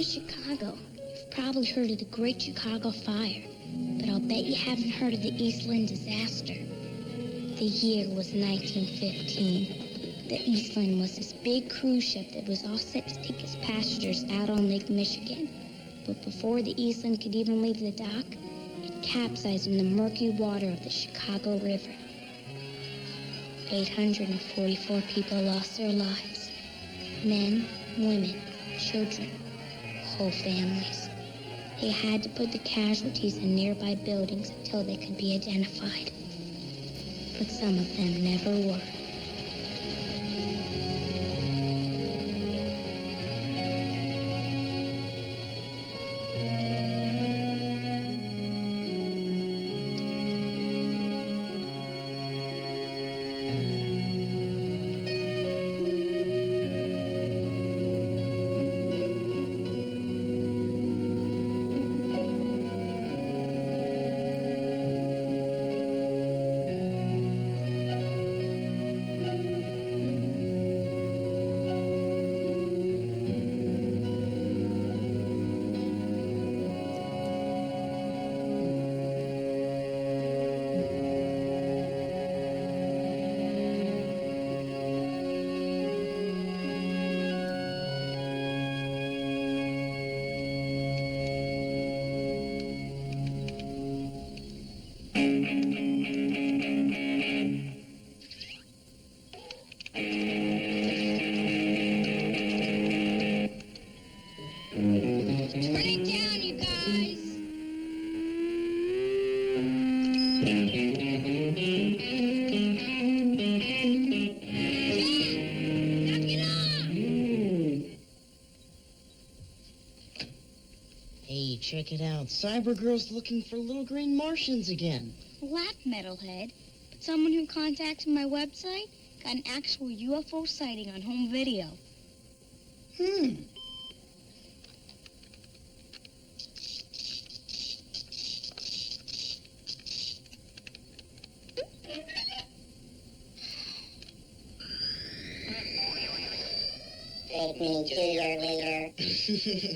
Chicago. You've probably heard of the Great Chicago Fire, but I'll bet you haven't heard of the Eastland disaster. The year was 1915. The Eastland was this big cruise ship that was all set to take its passengers out on Lake Michigan. But before the Eastland could even leave the dock, it capsized in the murky water of the Chicago River. 844 people lost their lives. Men, women, children, whole families. They had to put the casualties in nearby buildings until they could be identified. But some of them never were. Check it out. Cybergirl's looking for little green Martians again. Laugh, metalhead. But someone who contacted my website got an actual UFO sighting on home video. Take me to your leader.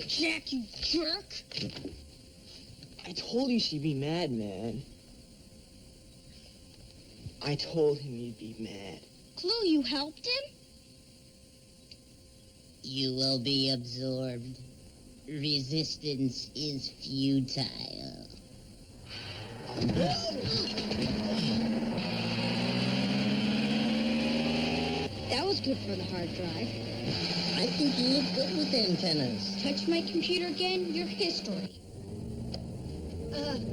Jack, you jerk! I told you she'd be mad, man. I told him you'd be mad. Clue, you helped him? You will be absorbed. Resistance is futile. That was good for the hard drive. I think you look good with antennas. Touch my computer again, you're history.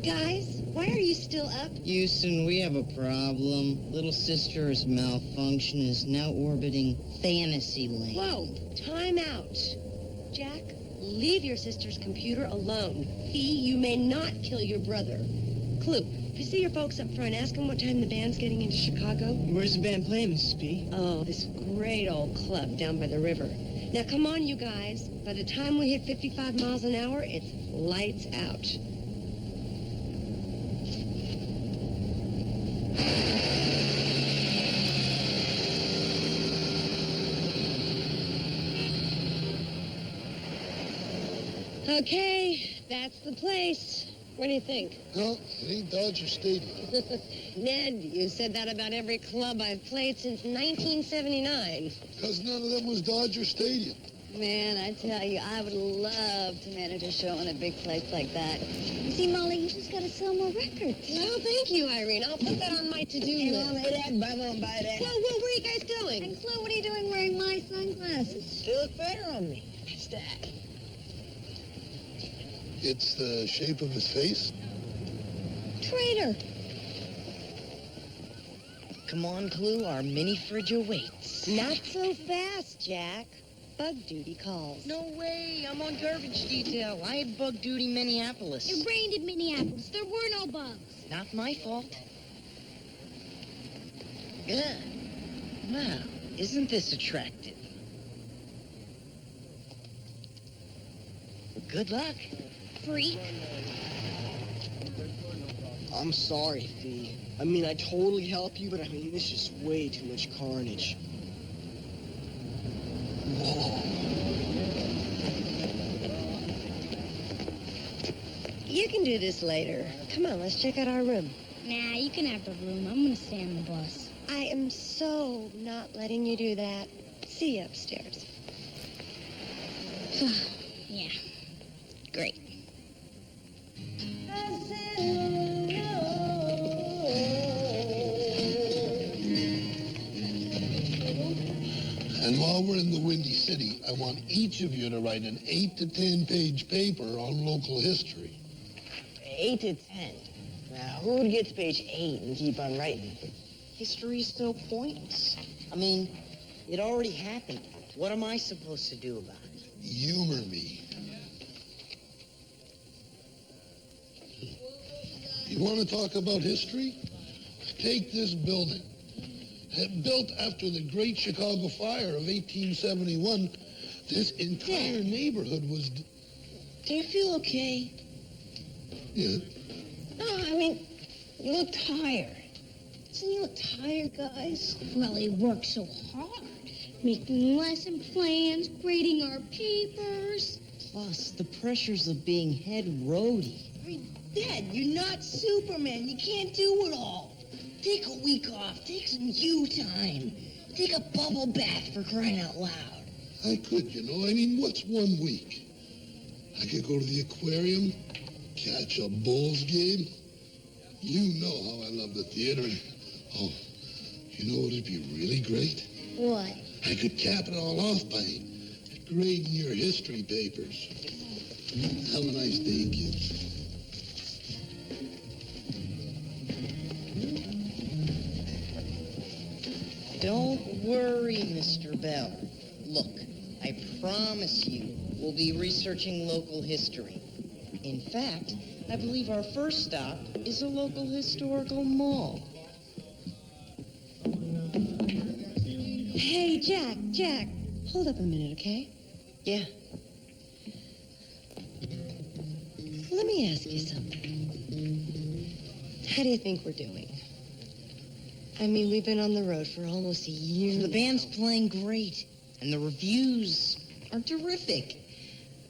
Guys, why are you still up? Houston, we have a problem. Little sister's malfunction is now orbiting Fantasyland. Whoa, time out. Jack, leave your sister's computer alone. Fee, you may not kill your brother. Clue, if you see your folks up front, ask them what time the band's getting into Chicago. Where's the band playing, Mrs. P? Oh, this great old club down by the river. Now, come on, you guys. By the time we hit 55 miles an hour, it's lights out. Okay, that's the place. What do you think? No, it ain't Dodger Stadium. Ned, you said that about every club I've played since 1979. Because none of them was Dodger Stadium. Man, I tell you, I would love to manage a show in a big place like that. You see, Molly, you just gotta sell more records. No, thank you, Irene. I'll put that on my to-do list. Whoa, where are you guys going? And Chloe, what are you doing wearing my sunglasses? They look better on me. What's that? It's the shape of his face. Traitor. Come on, Clue, our mini fridge awaits. Not so fast, Jack. Bug duty calls. No way, I'm on garbage detail. I had bug duty Minneapolis. It rained in Minneapolis. There were no bugs. Not my fault. Good. Wow, isn't this attractive? Good luck. Freak. I'm sorry, Fee. I mean, I totally help you, but I mean, this is way too much carnage. Whoa. You can do this later. Come on, let's check out our room. Nah, you can have the room. I'm gonna stay on the bus. I am so not letting you do that. See you upstairs. Yeah. Great. And while we're in the Windy City, I want each of you to write an 8 to 10 page paper on local history. 8 to 10. Now, who would get to page 8 and keep on writing? History's so pointless. I mean, it already happened. What am I supposed to do about it? Humor me. You want to talk about history? Take this building. Built after the Great Chicago Fire of 1871, this entire neighborhood was... Do you feel okay? Yeah. No, I mean, you look tired. Doesn't you look tired, guys? Well, he worked so hard. Making lesson plans, grading our papers. Plus, the pressures of being head roadie. I mean, Dad, you're not Superman. You can't do it all. Take a week off. Take some you time. Take a bubble bath for crying out loud. I could, you know. I mean, what's 1 week? I could go to the aquarium, catch a Bulls game. You know how I love the theater. And, oh, you know what would be really great? What? I could cap it all off by grading your history papers. Have a nice day, kids. Don't worry, Mr. Bell. Look, I promise you we'll be researching local history. In fact, I believe our first stop is a local historical mall. Hey, Jack, hold up a minute, okay? Yeah. Let me ask you something. How do you think we're doing? I mean, we've been on the road for almost a year. The band's playing great, and the reviews are terrific.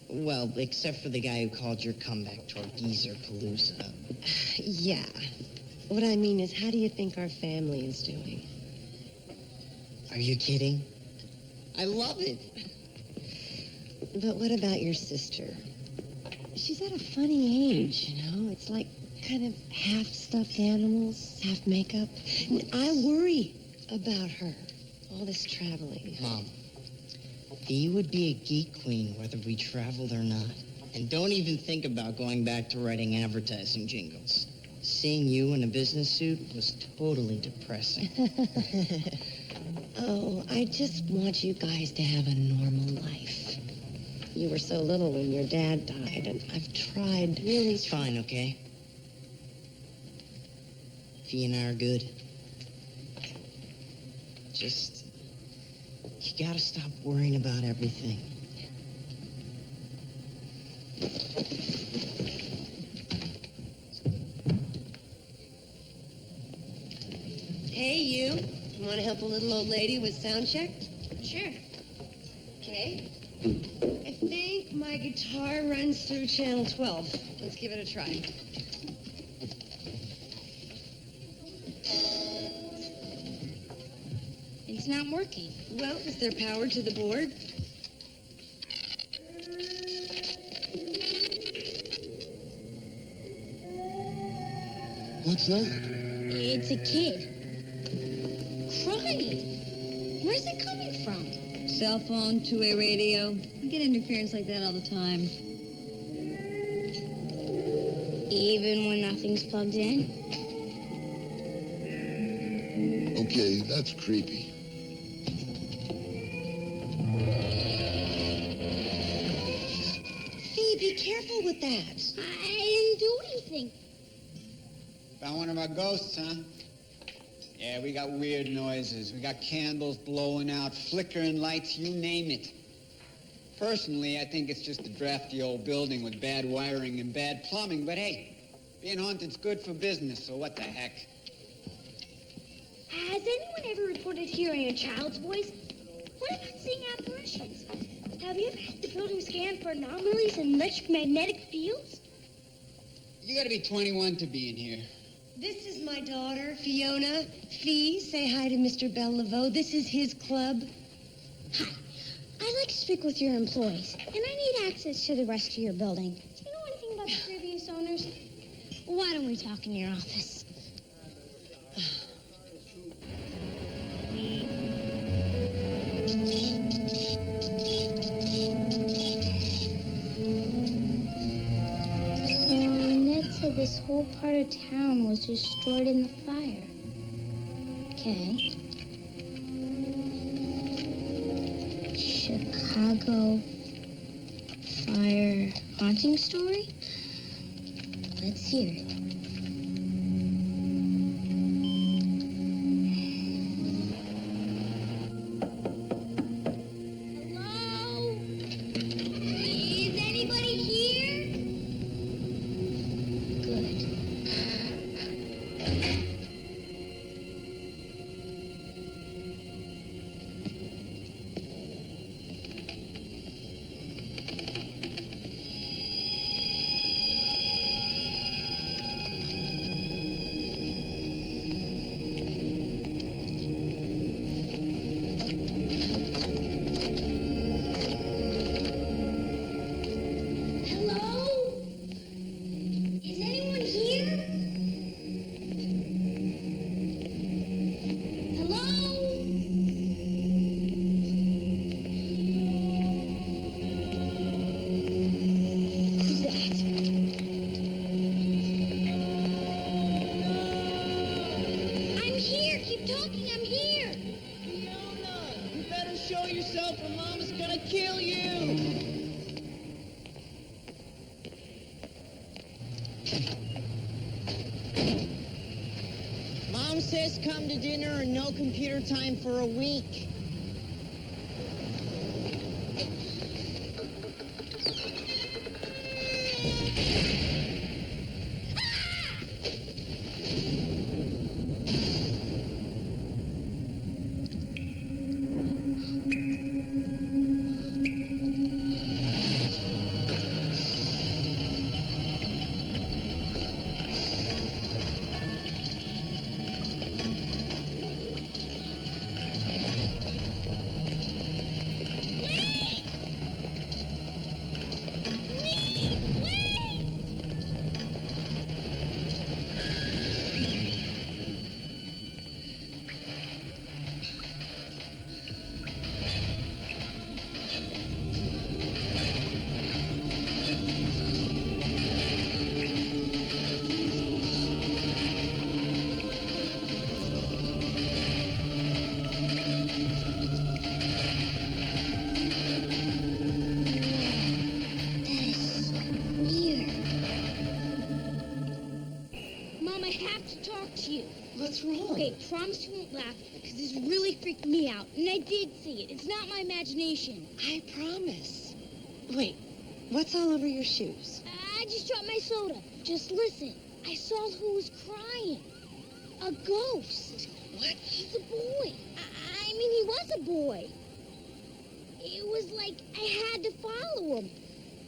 Well, except for the guy who called your comeback tour Geezer Palooza. Yeah. What I mean is, how do you think our family is doing? Are you kidding? I love it. But what about your sister? She's at a funny age, you know? It's like kind of half stuffed animals, half makeup. And I worry about her. All this traveling. Mom, Dee would be a geek queen whether we traveled or not. And don't even think about going back to writing advertising jingles. Seeing you in a business suit was totally depressing. Oh, I just want you guys to have a normal life. You were so little when your dad died, and I've tried really... It's fine, okay? Fee and I are good. Just... You gotta stop worrying about everything. Hey, you. You want to help a little old lady with sound check? Sure. Okay. I think my guitar runs through channel 12. Let's give it a try. It's not working. Well, is there power to the board? What's that? It's a kid. Crying. Where's it coming from? Cell phone, two-way radio. You get interference like that all the time. Even when nothing's plugged in? Okay, that's creepy. Fee, be careful with that. I didn't do anything. Found one of our ghosts, huh? Yeah, we got weird noises. We got candles blowing out, flickering lights, you name it. Personally, I think it's just a drafty old building with bad wiring and bad plumbing, but hey, being haunted's good for business, so what the heck? Has anyone ever reported hearing a child's voice? What about seeing apparitions? Have you ever had the building scanned for anomalies in electromagnetic fields? You gotta be 21 to be in here. This is my daughter, Fiona. Fee, say hi to Mr. Bellevaux. This is his club. Hi. I'd like to speak with your employees, and I need access to the rest of your building. Do you know anything about the previous owners? Why don't we talk in your office? Ned said this whole part of town was destroyed in the fire. Okay. Chicago fire haunting story? Let's hear it. Hello? Is anybody here? Good. Hello? Is anyone here? Hello? Who's that? I'm here. Keep talking. I'm here. Fiona, you better show yourself or Mama's gonna kill you. Mom says come to dinner and no computer time for a week. Mom, I have to talk to you. What's wrong? Okay, promise you won't laugh, because this really freaked me out. And I did see it. It's not my imagination. I promise. Wait, what's all over your shoes? I just dropped my soda. Just listen. I saw who was crying. A ghost. What? He's a boy. I mean, he was a boy. It was like I had to follow him.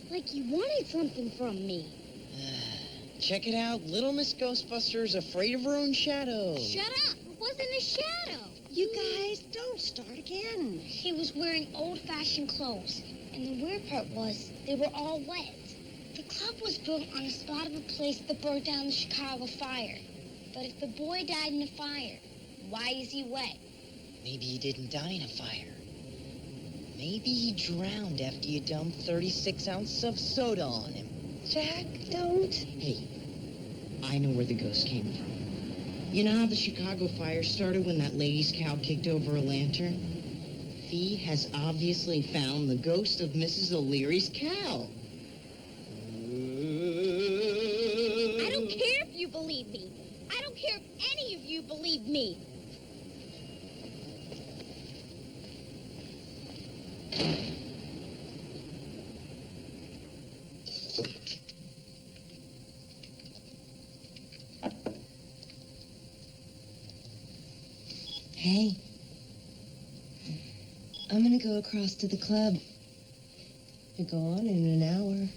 Like he wanted something from me. Check it out. Little Miss Ghostbuster's afraid of her own shadow. Shut up. It wasn't a shadow. You guys, don't start again. He was wearing old-fashioned clothes. And the weird part was, they were all wet. The club was built on the spot of a place that burned down the Chicago fire. But if the boy died in a fire, why is he wet? Maybe he didn't die in a fire. Maybe he drowned after you dumped 36 ounces of soda on him. Jack, don't. Hey, I know where the ghost came from. You know how the Chicago fire started when that lady's cow kicked over a lantern? Fee has obviously found the ghost of Mrs. O'Leary's cow. I don't care if you believe me. I don't care if any of you believe me. Hey, I'm gonna go across to the club. I go on in an hour.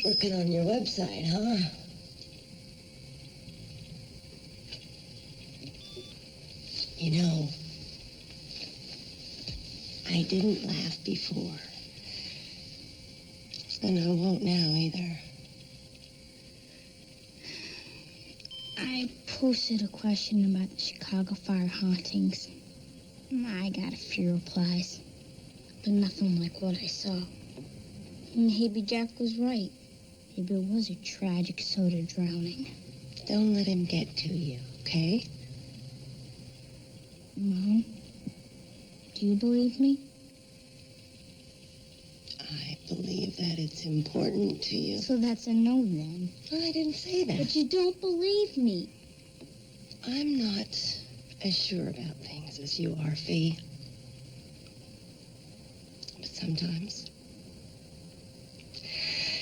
Looking on your website, huh? You know, I didn't laugh before. And I won't now either. I posted a question about the Chicago fire hauntings. I got a few replies, but nothing like what I saw. Maybe Jack was right. Maybe it was a tragic soda drowning. Don't let him get to you, okay? Mom, do you believe me? I believe that it's important to you. So that's a no then. I didn't say that. But you don't believe me. I'm not as sure about things as you are, Fee. But sometimes,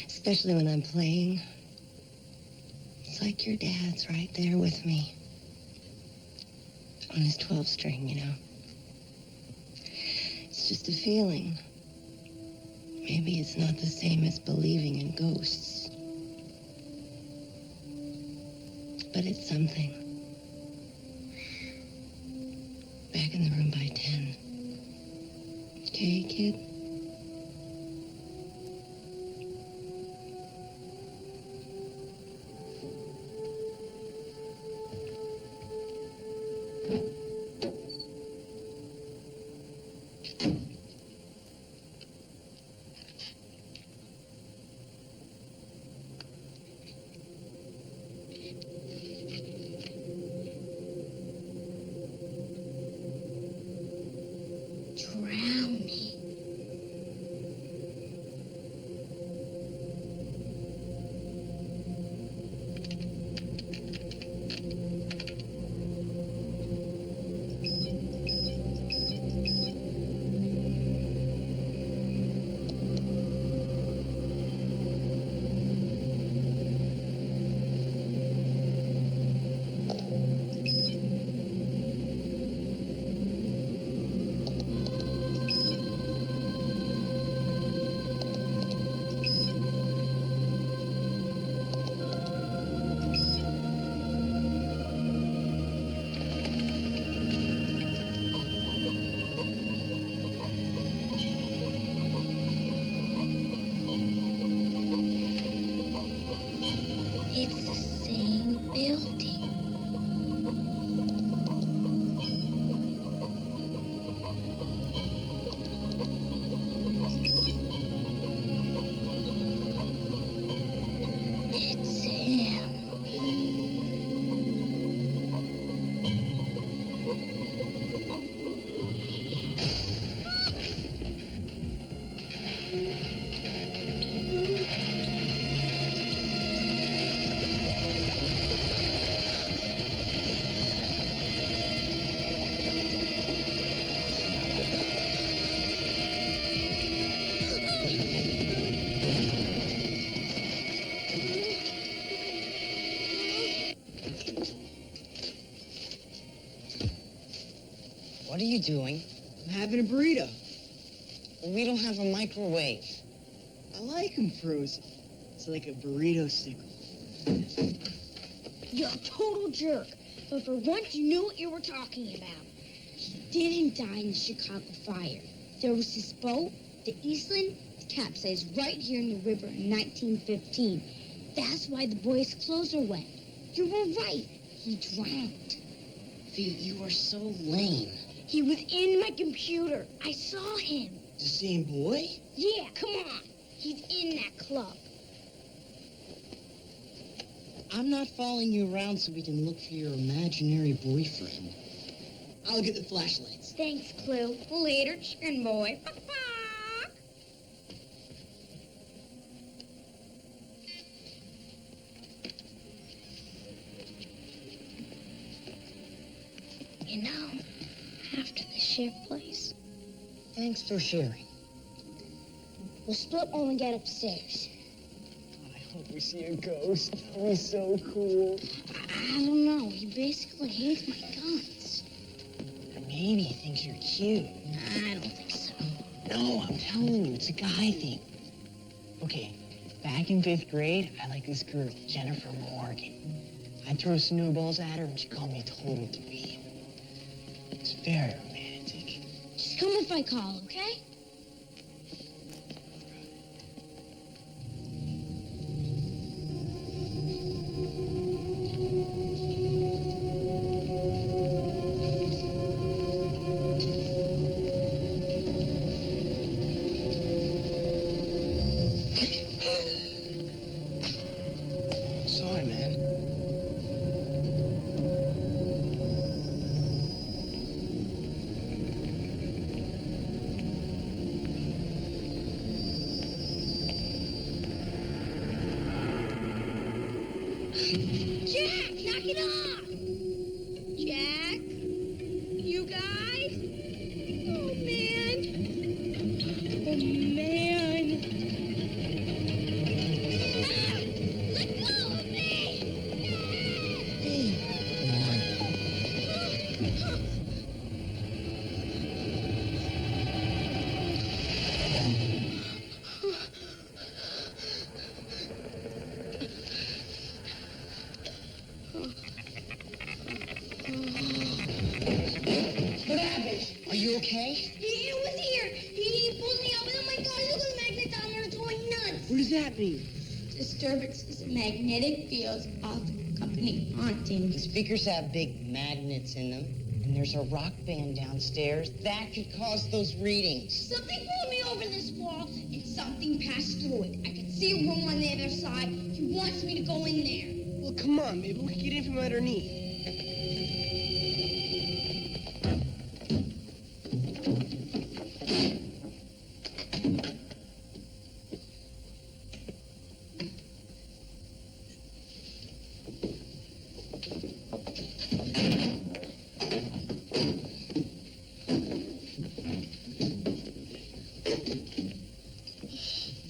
especially when I'm playing, it's like your dad's right there with me. On his 12-string, you know. It's just a feeling. Maybe it's not the same as believing in ghosts. But it's something. Back in the room by 10. Okay, kid? Drowning. It's the same building. It's him. What are you doing? I'm having a burrito. We don't have a microwave. I like them frozen. It's like a burrito sickle. You're a total jerk. But for once, you knew what you were talking about. He didn't die in the Chicago fire. There was this boat, the Eastland, capsized right here in the river in 1915. That's why the boy's clothes are wet. You were right. He drowned. Fee, you are so lame. He was in my computer. I saw him. The same boy? Yeah, come on. He's in that club. I'm not following you around so we can look for your imaginary boyfriend. I'll get the flashlights. Thanks, Clue. Later, chicken boy. You know, after the shift place, Thanks for sharing. we'll split when we get upstairs. I hope we see a ghost. That'll be so cool. I don't know. He basically hates my guns. Maybe he thinks you're cute. I don't think so. No, I'm telling you, it's a guy thing. Okay, Back in 5th grade, I liked this girl, Jennifer Morgan. I'd throw snowballs at her, and she'd call me a total dweeb. It's very romantic. Just come if I call, okay? Sorry, man. Jack, knock it off! Jack? You guys? Oh, man. Oh, man. Ah! Let go of me! Are you okay? He was here. He pulled me up, and oh my God, look at the magnets on there. It's going nuts. What does that mean? Disturbances in magnetic fields often accompany The hauntings. speakers have big magnets in them, and there's a rock band downstairs. That could cause those readings. Something pulled me over this wall, and something passed through it. I could see a room on the other side. He wants me to go in there. Well, come on, maybe we can get in from underneath.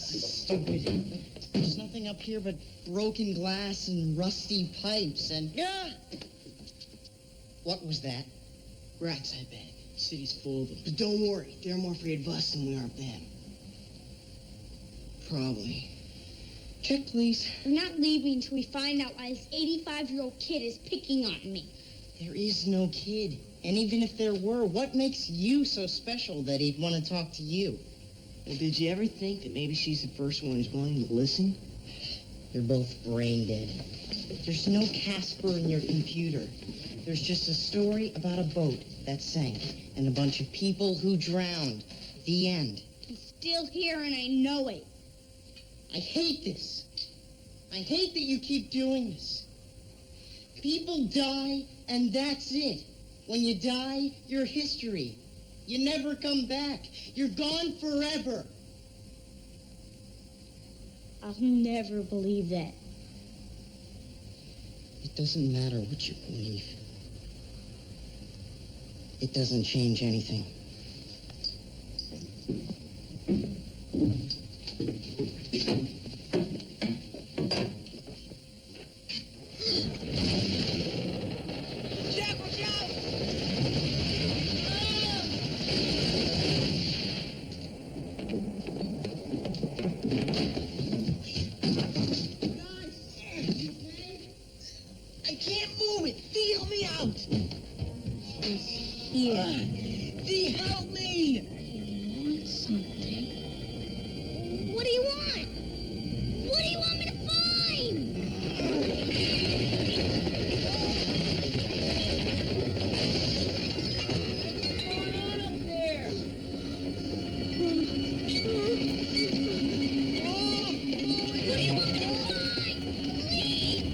Stupid. There's nothing up here but broken glass and rusty pipes and... Yeah! What was that? Rats, I bet. The city's full of them. But don't worry, they're more afraid of us than we are of them. Probably. Check, please. We're not leaving until we find out why this 85-year-old kid is picking on me. There is no kid. And even if there were, what makes you so special that he'd want to talk to you? Well, did you ever think that maybe she's the first one who's willing to listen? You're both brain dead. There's no Casper in your computer. There's just a story about a boat that sank and a bunch of people who drowned. The end. I'm still here and I know it. I hate this. I hate that you keep doing this. People die, and that's it. When you die, you're history. You never come back. You're gone forever. I'll never believe that. It doesn't matter what you believe. It doesn't change anything. Jack, watch out! I can't move it. Dee, help me out. Here. Dee, help me. I want something. What do you want? What do you want me to find? What's going on up there? What do you want me to find? Please!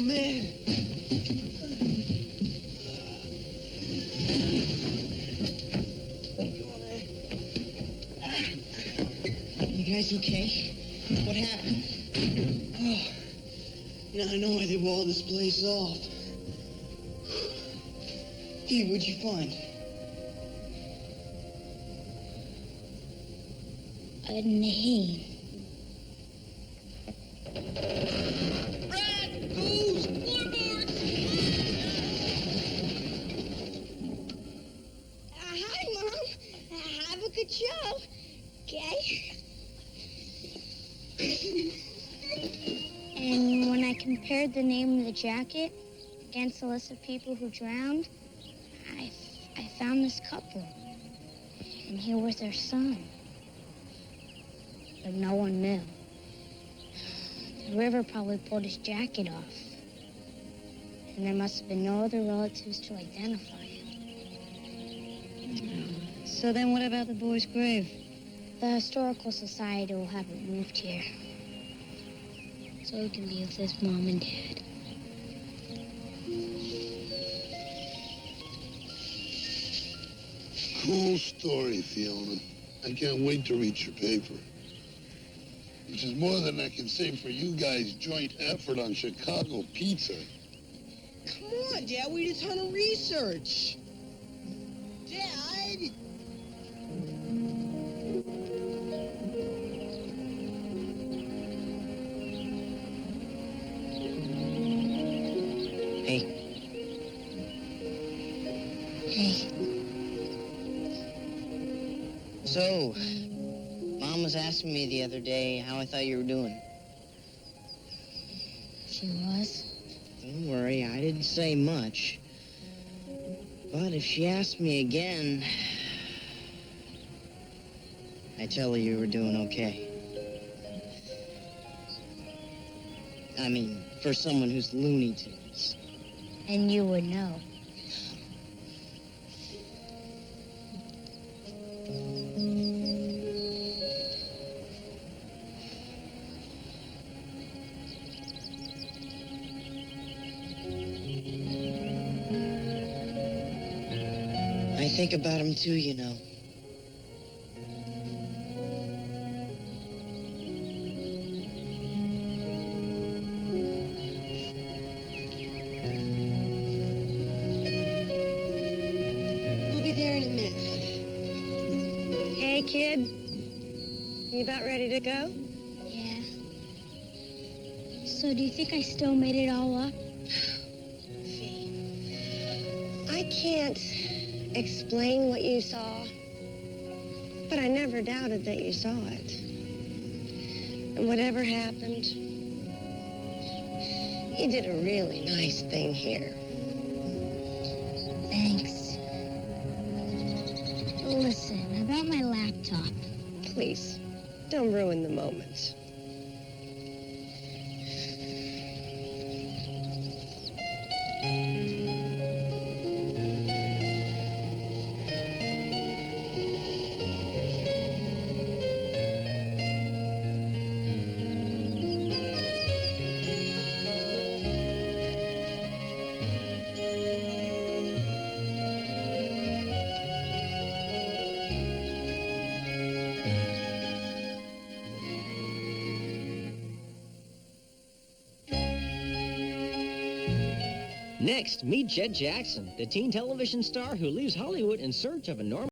man. You guys okay? What happened? Oh, now I know why they walled this place off. Hey, what'd you find? A name. Hi, Mom. Have a good show. Okay? And when I compared the name of the jacket against the list of people who drowned, I found this couple. And here was their son. But no one knew. The river probably pulled his jacket off. And there must have been no other relatives to identify him. So then what about the boy's grave? The Historical Society will have it moved here. So he can be with his mom and dad. Cool story, Fiona. I can't wait to read your paper. Which is more than I can say for you guys' joint effort on Chicago pizza. Come on, Dad. We did a ton of research. Dad! Hey. Hey, So, Mom was asking me the other day how I thought you were doing. she was. Don't worry, I didn't say much. But if she asked me again, I tell her you were doing okay. I mean, for someone who's Looney Tunes. And you would know. I think about him too, you know. We'll be there in a minute. Hey, kid. You about ready to go? Yeah. So do you think I still made it all up? I can't explain what you saw, but I never doubted that you saw it. And whatever happened, you did a really nice thing here. Thanks. Listen, about my laptop. Please, don't ruin the moment. Next, meet Jed Jackson, the teen television star who leaves Hollywood in search of a normal